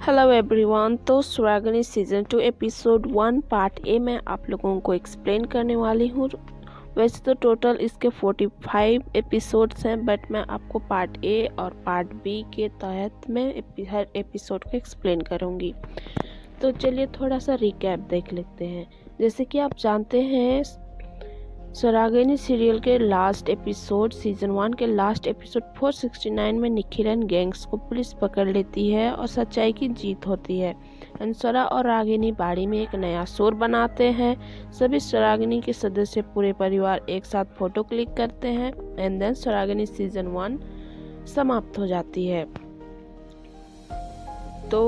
Hello everyone. तो सुरागनी season 2 episode 1 part A में आप लोगों को एक्सप्लेन करने वाली हूँ। वैसे तो टोटल इसके 45 एपिसोड्स हैं, बट मैं आपको पार्ट ए और पार्ट बी के तहत में हर एपिसोड को एक्सप्लेन करूँगी। तो चलिए थोड़ा सा रिकैप देख लेते हैं। जैसे कि आप जानते हैं, सुरागनी सीरियल के लास्ट एपिसोड सीजन 1 के लास्ट एपिसोड 469 में निखिलन गैंग्स को पुलिस पकड़ लेती है और सच्चाई की जीत होती है। स्वरा और रागिनी बाड़ी में एक नया शोर बनाते हैं। सभी सुरागनी के सदस्य पूरे परिवार एक साथ फोटो क्लिक करते हैं एंड देन सुरागनी सीजन 1 समाप्त हो जाती है। तो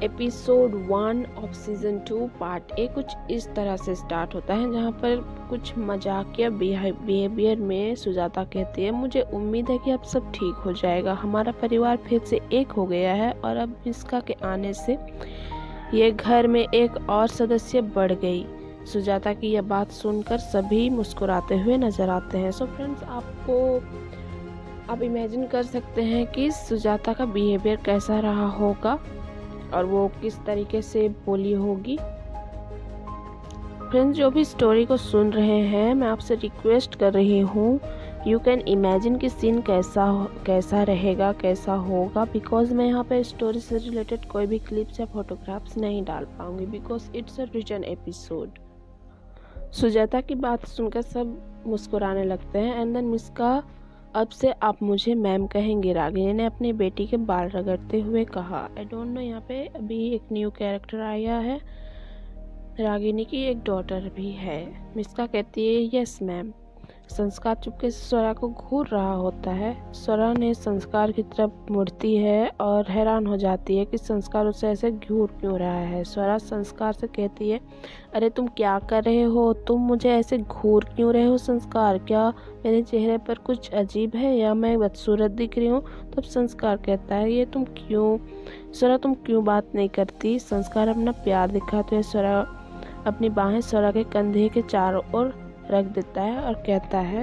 episode 1 off season 2 part A कुछ इस तरह से स्टार्ट होता है, जहाँ पर कुछ मजाकिया बिहेवियर में सुजाता कहती है, मुझे उम्मीद है कि अब सब ठीक हो जाएगा। हमारा परिवार फिर से एक हो गया है और अब मिस्का के आने से ये घर में एक और सदस्य बढ़ गई। सुजाता की यह बात सुनकर सभी मुस्कुराते हुए नजर आते हैं। सो फ्रेंड्स, आप इमेजिन कर सकते हैं कि सुजाता का बिहेवियर कैसा रहा होगा और वो किस तरीके से बोली होगी। फ्रेंड्स, जो भी स्टोरी को सुन रहे हैं, मैं आपसे रिक्वेस्ट कर रही हूँ, यू कैन इमेजिन कि सीन कैसा रहेगा, कैसा होगा, बिकॉज मैं यहाँ पे स्टोरी से रिलेटेड कोई भी क्लिप्स या फोटोग्राफ्स नहीं डाल पाऊंगी, because it's a written episode. Sujata की बात सुनकर सब मुस्कुराने लगते हैं एंड देन मिस्का, अब से आप मुझे मैम कहेंगे, रागिनी ने अपनी बेटी के बाल रगड़ते हुए कहा। आई डोंट नो, यहाँ पे अभी एक न्यू कैरेक्टर आया है, रागिनी की एक डॉटर भी है। मिस्का कहती है यस मैम। संस्कार चुपके से स्वरा को घूर रहा होता है। स्वरा ने संस्कार की तरफ मुड़ती है और हैरान हो जाती है कि संस्कार उसे ऐसे घूर क्यों रहा है। स्वरा संस्कार से कहती है, अरे तुम क्या कर रहे हो, तुम मुझे ऐसे घूर क्यों रहे हो संस्कार, क्या मेरे चेहरे पर कुछ अजीब है या मैं बदसूरत दिख रही हूँ? तब संस्कार कहता है, ये तुम क्यों बात नहीं करती? संस्कार अपना प्यार दिखाते हुए स्वरा अपनी बाहें स्वरा के कंधे के चारों ओर रख देता है और कहता है,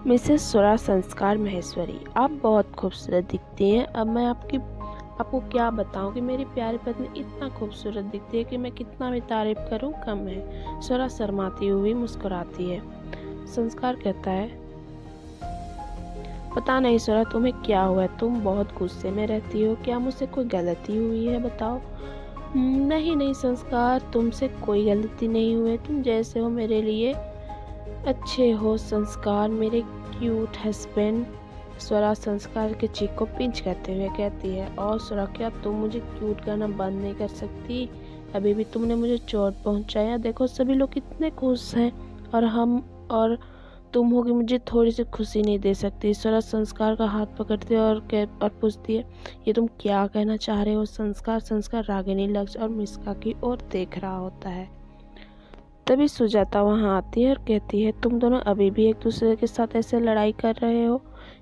मिसेस स्वरा संस्कार महेश्वरी, आप बहुत खूबसूरत दिखती हैं। अब मैं आपको क्या बताऊं कि मेरी प्यारी पत्नी इतना खूबसूरत दिखती है कि मैं कितना भी तारीफ करूं कम है। स्वरा शर्माती हुई मुस्कुराती है। संस्कार कहता है, पता नहीं स्वरा तुम्हें क्या हुआ है, तुम बहुत गुस्से में रहती हो, क्या मुझसे कोई गलती हुई है, बताओ। नहीं संस्कार, तुमसे कोई गलती नहीं हुई, तुम जैसे हो मेरे लिए अच्छे हो संस्कार, मेरे क्यूट हस्बैंड। स्वरा संस्कार के चीक को पिंच करते हुए कहती है, और स्वरा, क्या तुम मुझे क्यूट करना बंद नहीं कर सकती? अभी भी तुमने मुझे चोट पहुंचाया, देखो सभी लोग कितने खुश हैं और तुम होगी मुझे थोड़ी सी खुशी नहीं दे सकती। स्वरा संस्कार का हाथ पकड़ती है और पूछती है, ये तुम क्या कहना चाह रहे हो संस्कार? संस्कार रागिनी, लक्ष्य और मिस्का की ओर देख रहा होता है। तभी सुजाता वहां आती है और कहती है, तुम दोनों अभी भी एक दूसरे के साथ ऐसे लड़ाई कर रहे हो?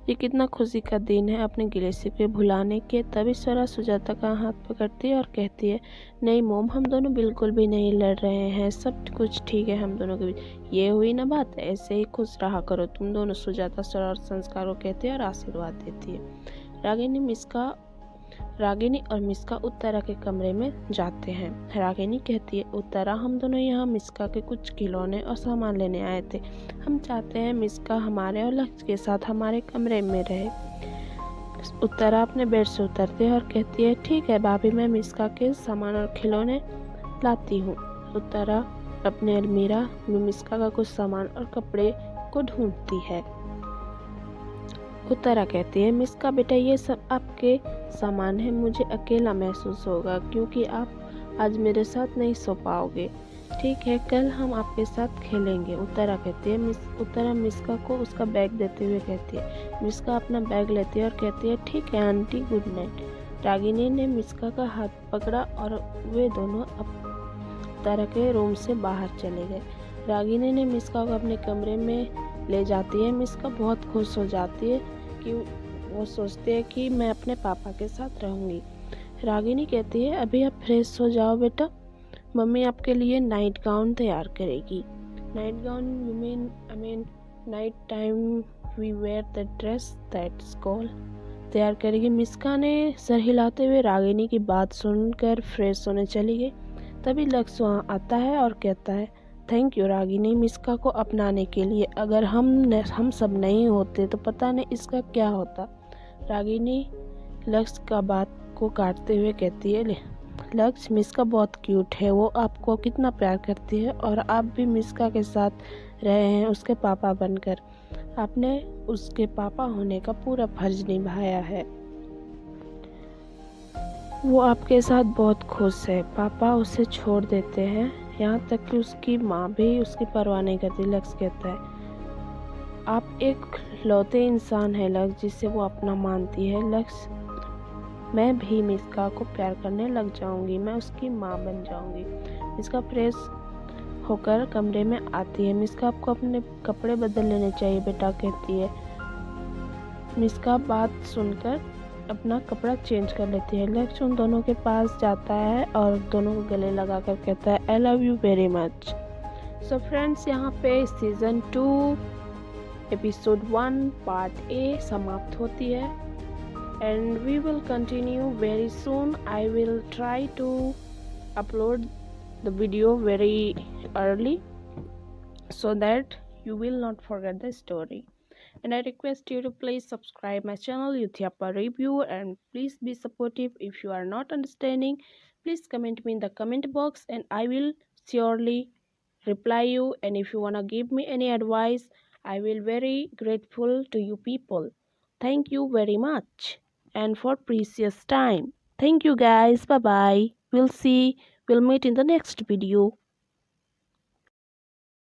ये कितना खुशी का दिन है अपने गिले शिकवे भुलाने के। तभी स्वरा सुजाता का हाथ पकड़ती है और कहती है, नहीं मोम, हम दोनों बिल्कुल भी नहीं लड़ रहे हैं, सब कुछ ठीक है हम दोनों के बीच। ये हुई ना बात, ऐसे ही खुश रहा करो तुम दोनों। सुजाता स्वरा और संस्कार को कहती है और आशीर्वाद देती है। रागिनी और मिस्का उत्तरा के कमरे में जाते हैं। रागिनी कहती है, उत्तरा, हम दोनों यहाँ मिस्का के कुछ खिलौने और सामान लेने आए थे। हम चाहते हैं मिस्का हमारे और लक्ष्य के साथ हमारे कमरे में रहे। उत्तरा अपने बेड से उतरती है और कहती है, ठीक है भाभी, मैं मिस्का के सामान और खिलौने लाती हूँ। उत्तरा अपने अलमीरा में मिस्का का कुछ सामान और कपड़े को ढूंढती है। उत्तरा कहती है, मिस्का बेटा, ये सब आपके सामान है, मुझे अकेला महसूस होगा क्योंकि आप आज मेरे साथ नहीं सो पाओगे। ठीक है, कल हम आपके साथ खेलेंगे। उत्तरा कहती है। उत्तरा मिस्का को उसका बैग देते हुए कहती है। मिस्का अपना बैग लेती है और कहती है, ठीक है आंटी, गुड नाइट। रागिनी ने मिस्का का हाथ पकड़ा और वे दोनों उत्तरा के रूम से बाहर चले गए। रागिनी ने मिस्का को अपने कमरे में ले जाती है। मिस्का बहुत खुश हो जाती है कि वो सोचते हैं कि मैं अपने पापा के साथ रहूंगी। रागिनी कहती है, अभी आप फ्रेश हो जाओ बेटा, मम्मी आपके लिए नाइट गाउन तैयार करेगी। Night gown you mean night time we wear the dress that's called तैयार करेगी। मिस्का ने सर हिलाते हुए रागिनी की बात सुनकर फ्रेश होने चली गई। तभी लक्ष्य वहाँ आता है और कहता है, थैंक यू रागिनी मिस्का को अपनाने के लिए। अगर हम सब नहीं होते तो पता नहीं इसका क्या होता। रागिनी लक्ष्य का बात को काटते हुए कहती है, लक्ष्य मिस्का बहुत क्यूट है, वो आपको कितना प्यार करती है और आप भी मिस्का के साथ रहे हैं उसके पापा बनकर। आपने उसके पापा होने का पूरा फर्ज निभाया है। वो आपके साथ बहुत खुश है। पापा उसे छोड़ देते हैं, यहाँ तक कि उसकी माँ भी उसकी परवाह नहीं करती। लक्ष्य कहता है, आप एक लौते इंसान है लक्ष्य जिसे वो अपना मानती है। लक्ष्य, मैं भी मिस्का को प्यार करने लग जाऊंगी, मैं उसकी माँ बन जाऊंगी। मिस्का फ्रेश होकर कमरे में आती है। मिस्का, आपको अपने कपड़े बदल लेने चाहिए बेटा, कहती है। मिस्का बात सुनकर अपना कपड़ा चेंज कर लेती है। लक्ष्य उन दोनों के पास जाता है और दोनों को गले लगाकर कहता है, I love you very much. So friends, यहाँ पे सीजन 2 एपिसोड 1 पार्ट ए समाप्त होती है। And we will continue very soon. I will try to upload the video very early so that you will not forget the story. And I request you to please subscribe my channel Yuthyapa Review, and please be supportive. If you are not understanding, please comment me in the comment box and I will surely reply you. And if you wanna give me any advice, I will very grateful to you people. Thank you very much and for precious time. Thank you guys. Bye bye. We'll meet in the next video.